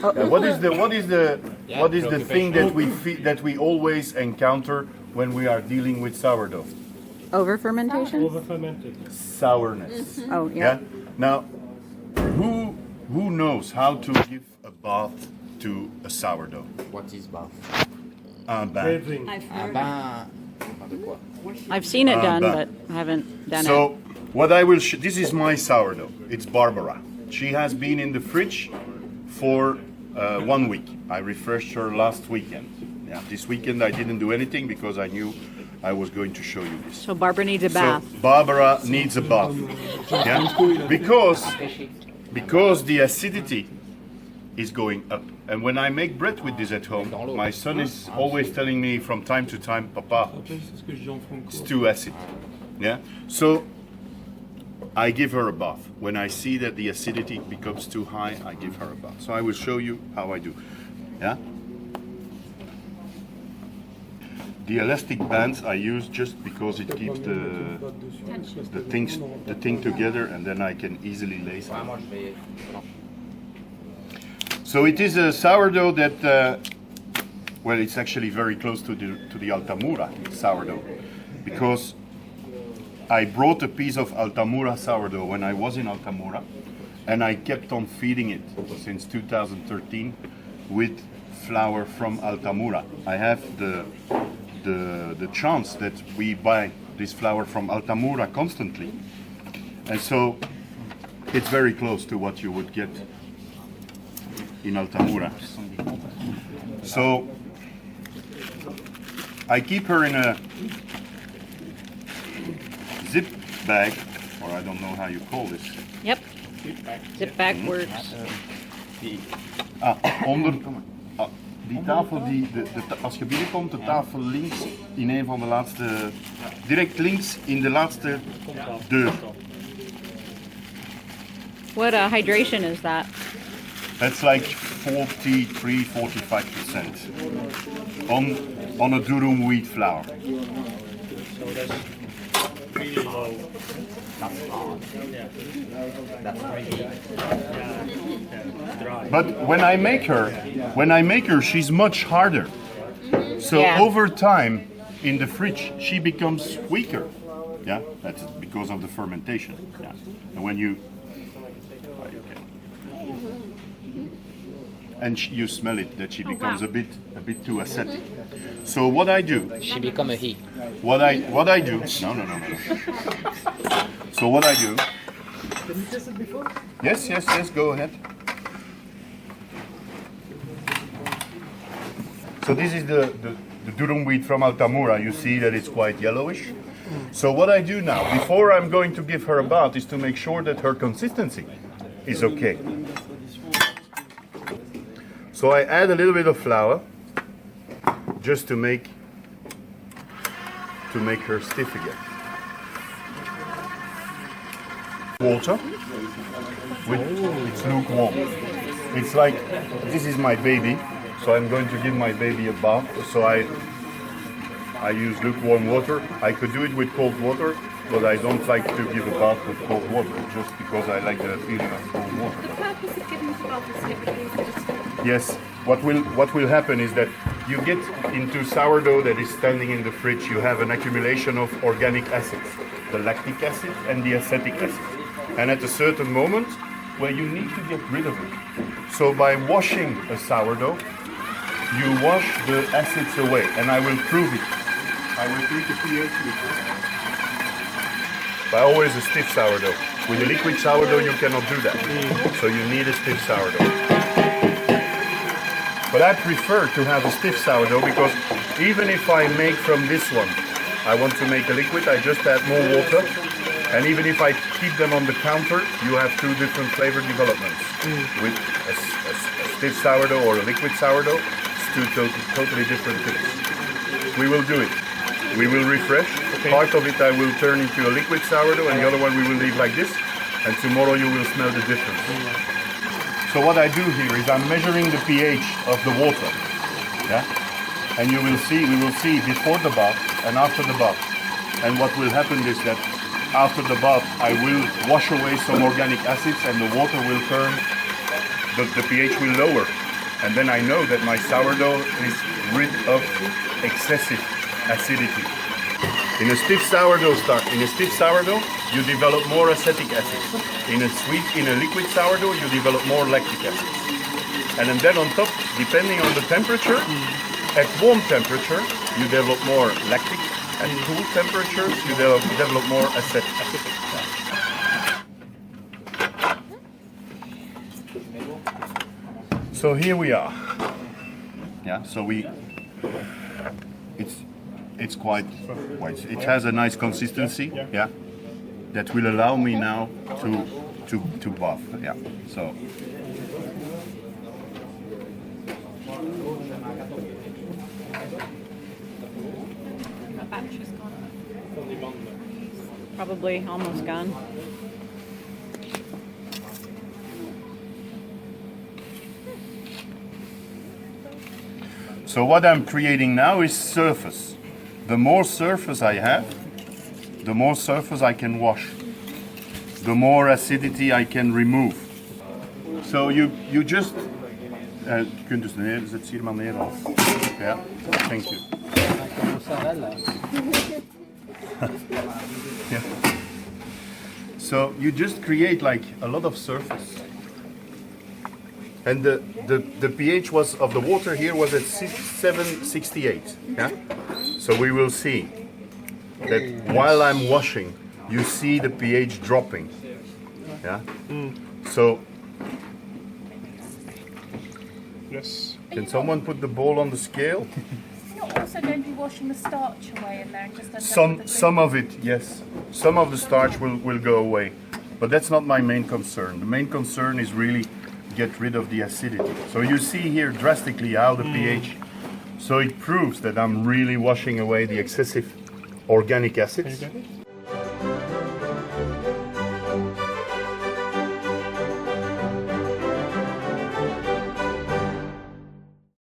What is the thing that we always encounter when we are dealing with sourdough? Over fermentation? Over fermented. Sourness. Oh, yeah. Now, who knows how to give a bath to a sourdough? What is bath? Un bain. Bathing. Un bain. De quoi? I've seen it done, but- but I haven't done it. So, what I will this is my sourdough. It's Barbara. She has been in the fridge for 1 week. I refreshed her last weekend. Yeah, this weekend I didn't do anything because I knew I was going to show you this. So Barbara needs a bath. So Barbara needs a bath. Yeah? Because the acidity is going up. And when I make bread with this at home, my son is always telling me from time to time, Papa, it's too acid. Yeah? So I give her a bath. When I see that the acidity becomes too high, I give her a bath. So I will show you how I do. Yeah? The elastic bands I use just because it keeps the thing together, and then I can easily lace it. So it is a sourdough that, well, it's actually very close to the Altamura sourdough, because I brought a piece of Altamura sourdough when I was in Altamura, and I kept on feeding it since 2013 with flour from Altamura. I have the chance that we buy this flour from Altamura constantly, and so it's very close to what you would get in Altamura. So I keep her in a zip bag, or I don't know how you call this. Yep. Zip bag works. Die tafel, als je binnenkomt, de tafel links in een van de laatste, direct links in de laatste deur. What hydration is that? That's like 43-45% on a durum wheat flour. So that's really low. That's hard. Yeah. That's really Dry. But when I make her, she's much harder. So Yeah. over time, in the fridge, she becomes weaker. Yeah, that's because of the fermentation. Yeah, and when you you smell it that she becomes a bit too acidic. So what I do? She become a he. What I do? No. So what I do? Have you tasted before? Yes. Go ahead. So this is the durum wheat from Altamura. You see that it's quite yellowish. So what I do now, before I'm going to give her a bath, is to make sure that her consistency is okay. So I add a little bit of flour, just to make her stiff again. Water, it's lukewarm. It's like, this is my baby, so I'm going to give my baby a bath. So I use lukewarm water. I could do it with cold water, but I don't like to give a bath with cold water, just because I like the feeling of cold water. The purpose of giving the bath is to get rid of the Yes, what will happen is that you get into sourdough that is standing in the fridge, you have an accumulation of organic acids, the lactic acid and the acetic acid. And at a certain moment, well, you need to get rid of it. So by washing a sourdough, you wash the acids away, and I will prove it. I will take the pH meter. By always a stiff sourdough. With a liquid sourdough, you cannot do that. So you need a stiff sourdough. But I prefer to have a stiff sourdough because even if I make from this one, I want to make a liquid, I just add more water. And even if I keep them on the counter, you have two different flavor developments. With a stiff sourdough or a liquid sourdough, it's two totally different things. We will do it. We will refresh. Okay. Part of it I will turn into a liquid sourdough and the other one we will leave like this. And tomorrow you will smell the difference. So what I do here is I'm measuring the pH of the water. Yeah? And we will see before the bath and after the bath. And what will happen is that after the bath I will wash away some organic acids and the water will turn, the pH will lower. And then I know that my sourdough is rid of excessive acidity. In a stiff sourdough you develop more acetic acid. In a liquid sourdough, you develop more lactic acid. And then on top, depending on the temperature, at warm temperature, you develop more lactic. At cool temperatures, you develop more acetic acid. So here we are. Yeah, so it's quite, it has a nice consistency, yeah, that will allow me now to buff, yeah. So My battery's gone. Probably almost gone. So what I'm creating now is surface. The more surface I have, the more surface I can wash. The more acidity I can remove. So you just kunt dus zet hier maar neer al. Ja, thank you. Yeah. So you just create like a lot of surface. And the pH of the water here was at 768. Yeah. So we will see that while I'm washing, you see the pH dropping. Yeah. So Yes. can someone put the bowl on the scale? You're also going to be washing the starch away in there and just end up with Some of it, yes. Some of the starch will go away. But that's not my main concern. The main concern is really get rid of the acidity. So you see here drastically how the pH, so it proves that I'm really washing away the excessive organic acids.